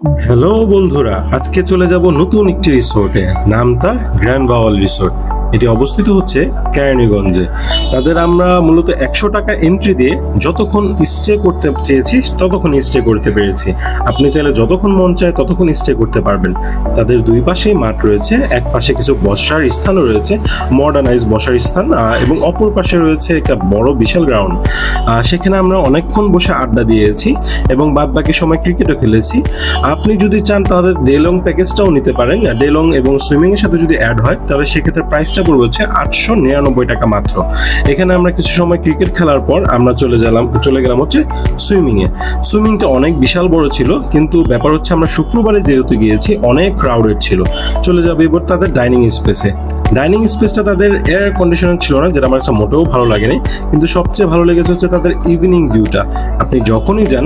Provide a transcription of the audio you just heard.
Hello বন্ধুরা, আজকে চলে যাব নতুন একটি রিসোর্টে। নাম তার গ্র্যান্ড ভাওয়াল রিসোর্ট। এটি অবস্থিত হচ্ছে কেরানীগঞ্জে। তাদের আমরা মূলত 100 টাকা এন্ট্রি দিয়ে যতক্ষণ স্টে করতে চেয়েছি ততক্ষণ স্টে করতে পেরেছি। আপনি চাইলে যতক্ষণ মন চায় ততক্ষণ স্টে করতে পারবেন। তাদের দুই পাশেই মাঠ রয়েছে, এক পাশে কিছু বসার স্থানও রয়েছে, মডার্নাইজ বসার স্থান, এবং অপর পাশে রয়েছে একটা বড় বিশাল গ্রাউন্ড। সেখানে আমরা অনেকক্ষণ বসে আড্ডা দিয়েছি এবং বাদ বাকি সময় ক্রিকেটও খেলেছি। আপনি যদি চান তাহলে ডেলং প্যাকেজটাও নিতে পারেন। ডেলং এবং সুইমিং এর সাথে যদি অ্যাড হয় তাহলে সেক্ষেত্রে প্রাইসটা পড়বে হচ্ছে 899 টাকা মাত্র। এখানে আমরা কিছু সময় ক্রিকেট খেলার পর আমরা চলে গেলাম হচ্ছে সুইমিংয়ে। সুইমিংটা অনেক বিশাল বড় ছিল, কিন্তু ব্যাপার হচ্ছে আমরা শুক্রবারে যেহেতু গিয়েছি অনেক ক্রাউডেড ছিল। চলে যাবে এবার তাদের ডাইনিং স্পেসে। ডাইনিং স্পেসটা তাদের এয়ার কন্ডিশনার ছিল না, যেটা আমার কাছে মোটেও ভালো লাগেনি, কিন্তু সবচেয়ে ভালো লেগেছে হচ্ছে তাদের ইভিনিং ভিউটা। আপনি যখনই যান